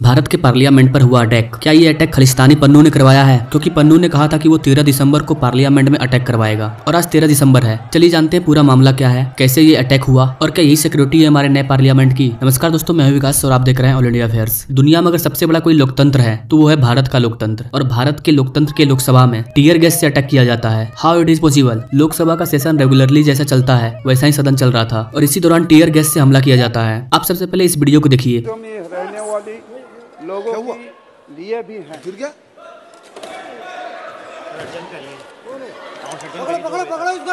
भारत के पार्लियामेंट पर हुआ अटैक। क्या ये अटैक खालिस्तानी पन्नू ने करवाया है? क्योंकि पन्नू ने कहा था कि वो 13 दिसंबर को पार्लियामेंट में अटैक करवाएगा और आज 13 दिसंबर है। चलिए जानते हैं पूरा मामला क्या है, कैसे ये अटैक हुआ और क्या यही सिक्योरिटी है हमारे नए पार्लियामेंट की। नमस्कार दोस्तों, मैं हूं विकास और आप देख रहे हैं ऑल इंडिया अफेयर्स। दुनिया में अगर सबसे बड़ा कोई लोकतंत्र है तो वो है भारत का लोकतंत्र, और भारत के लोकतंत्र के लोकसभा में टीयर गैस से अटैक किया जाता है। How it is possible? Lok Sabha का सेशन रेगुलरली जैसा चलता है वैसा ही सदन चल रहा था और इसी दौरान टीयर गैस से हमला किया जाता है। आप सबसे पहले इस वीडियो को देखिए। लोगों के लिए भी है। फिर क्या?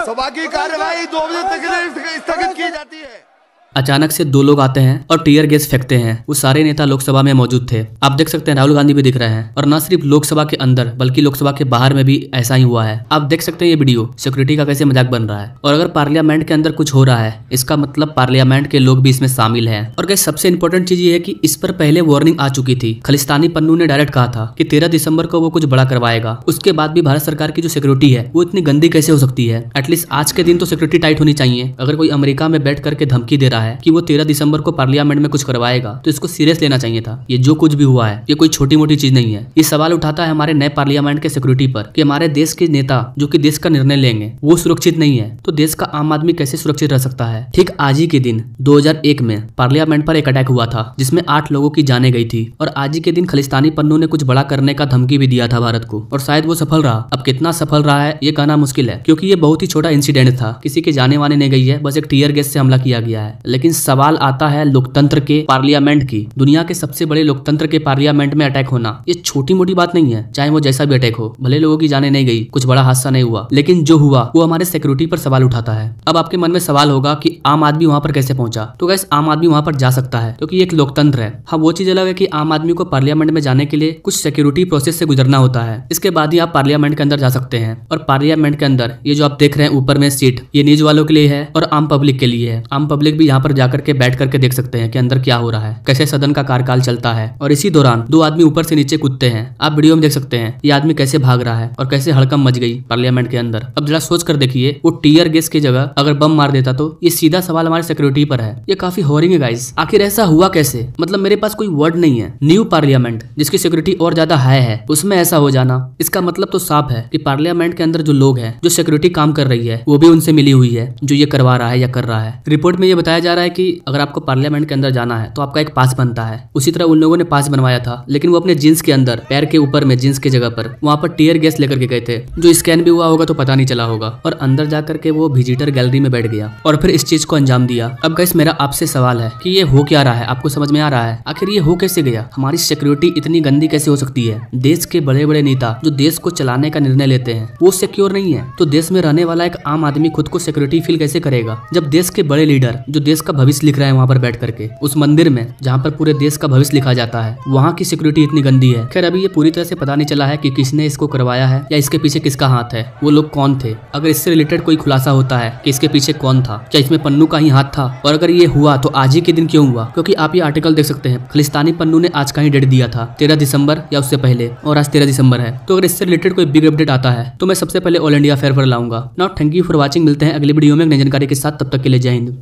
सभा की कार्यवाही 2 बजे तक स्थगित की जाती है। अचानक से 2 लोग आते हैं और टीयर गैस फेंकते हैं। वो सारे नेता लोकसभा में मौजूद थे। आप देख सकते हैं राहुल गांधी भी दिख रहे हैं, और न सिर्फ लोकसभा के अंदर बल्कि लोकसभा के बाहर में भी ऐसा ही हुआ है। आप देख सकते हैं ये वीडियो सिक्योरिटी का कैसे मजाक बन रहा है। और अगर पार्लियामेंट के अंदर कुछ हो रहा है इसका मतलब पार्लियामेंट के लोग भी इसमें शामिल हैं। और गाइस सबसे इंपॉर्टेंट चीज ये है कि इस पर पहले वार्निंग आ चुकी थी। खालिस्तानी पन्नू ने डायरेक्ट कहा था कि 13 दिसंबर को वो कुछ बड़ा करवाएगा। उसके बाद भी भारत सरकार की जो सिक्योरिटी है वो इतनी गंदी कैसे हो सकती है? एटलीस्ट आज के दिन तो सिक्योरिटी टाइट होनी चाहिए। अगर कोई अमेरिका में बैठ करके धमकी दे रहा है कि वो 13 दिसंबर को पार्लियामेंट में कुछ करवाएगा तो इसको सीरियस लेना चाहिए था। ये जो कुछ भी हुआ है ये कोई छोटी मोटी चीज नहीं है। ये सवाल उठाता है हमारे नए पार्लियामेंट के सिक्योरिटी पर कि हमारे देश के नेता जो कि देश का निर्णय लेंगे वो सुरक्षित नहीं है तो देश का आम आदमी कैसे सुरक्षित रह सकता है? ठीक आज ही के दिन 2001 में पार्लियामेंट पर एक अटैक हुआ था जिसमें 8 लोगों की जाने गई थी, और आज ही के दिन खालिस्तानी पन्नू ने कुछ बड़ा करने का धमकी भी दिया था भारत को, और शायद वो सफल रहा। अब कितना सफल रहा है ये कहना मुश्किल है क्योंकि ये बहुत ही छोटा इंसिडेंट था, किसी के जाने वाने नहीं गई है, बस एक टीयर गैस से हमला किया गया है। लेकिन सवाल आता है लोकतंत्र के पार्लियामेंट की। दुनिया के सबसे बड़े लोकतंत्र के पार्लियामेंट में अटैक होना ये छोटी मोटी बात नहीं है, चाहे वो जैसा भी अटैक हो। भले लोगों की जाने नहीं गई, कुछ बड़ा हादसा नहीं हुआ, लेकिन जो हुआ वो हमारे सिक्योरिटी पर सवाल उठाता है। अब आपके मन में सवाल होगा कि आम आदमी वहां पर कैसे पहुंचा? तो गाइस आम आदमी वहां पर जा सकता है क्योंकि ये एक लोकतंत्र है। हाँ, वो चीज अलग है कि आम आदमी को पार्लियामेंट में जाने के लिए कुछ सिक्योरिटी प्रोसेस से गुजरना होता है। इसके बाद ही आप पार्लियामेंट के अंदर जा सकते हैं। और पार्लियामेंट के अंदर ये जो आप देख रहे हैं ऊपर में सीट, ये न्यूज वालों के लिए है और आम पब्लिक के लिए है। आम पब्लिक भी यहाँ पर जाकर के बैठ करके देख सकते हैं कि अंदर क्या हो रहा है, कैसे सदन का कार्यकाल चलता है। और इसी दौरान 2 आदमी ऊपर से नीचे कूदते हैं। आप वीडियो में देख सकते हैं ये आदमी कैसे भाग रहा है और कैसे हड़कंप मच गई पार्लियामेंट के अंदर। अब जरा सोच कर देखिए, वो टीयर गैस की जगह अगर बम मार देता तो? ये सीधा सवाल हमारे सिक्योरिटी पर है। ये काफी हॉरिंग है गाइस। आखिर ऐसा हुआ कैसे? मतलब मेरे पास कोई वर्ड नहीं है। न्यू पार्लियामेंट जिसकी सिक्योरिटी और ज्यादा हाई है उसमें ऐसा हो जाना, इसका मतलब तो साफ है कि पार्लियामेंट के अंदर जो लोग हैं, जो सिक्योरिटी काम कर रही है, वो भी उनसे मिली हुई है जो ये करवा रहा है या कर रहा है। रिपोर्ट में ये बताया जा रहा है कि अगर आपको पार्लियामेंट के अंदर जाना है तो आपका एक पास बनता है। उसी तरह उन लोगों ने पास बनवाया था, लेकिन वो अपने जींस के अंदर, पैर के ऊपर में जींस की जगह पर वहां पर टीयर गैस लेकर के गए थे, जो स्कैन भी हुआ होगा तो पता नहीं चला होगा। और अंदर जाकर के वो विजिटर गैलरी में बैठ गया और फिर इस चीज को अंजाम दिया। अब गाइस मेरा आपसे सवाल है कि ये हो क्या रहा है? आपको समझ में आ रहा है आखिर ये हो कैसे गया? हमारी सिक्योरिटी इतनी गंदी कैसे हो सकती है? देश के बड़े बड़े नेता जो देश को चलाने का निर्णय लेते हैं वो सिक्योर नहीं है तो देश में रहने वाला एक आम आदमी खुद को सिक्योरिटी फील कैसे करेगा? जब देश के बड़े लीडर जो देश का भविष्य लिख रहे हैं वहां पर बैठ करके, उस मंदिर में जहाँ पर पूरे देश का भविष्य लिखा जाता है, वहाँ की सिक्योरिटी इतनी गंदी है। खैर अभी ये पूरी तरह से पता नहीं चला है कि किसने इसको करवाया है या इसके पीछे किसका हाथ है, वो लोग कौन थे। अगर इससे रिलेटेड कोई खुलासा होता है कि इसके पीछे कौन था, क्या इसमें पन्नू का ही हाथ था, और अगर ये हुआ तो आज ही के दिन क्यों हुआ? क्योंकि आप ये आर्टिकल देख सकते हैं, खालिस्तानी पन्नू ने आज का ही डेट दिया था 13 दिसंबर या उससे पहले, और आज 13 दिसंबर है। तो अगर इससे रिलेटेड कोई बिग अपडेट आता है तो मैं सबसे पहले ऑल इंडिया अफेयर पर लाऊंगा। Now thank you for watching. मिलते हैं अगली वीडियो में नई जानकारी के साथ, तब तक के लिए जय हिंद।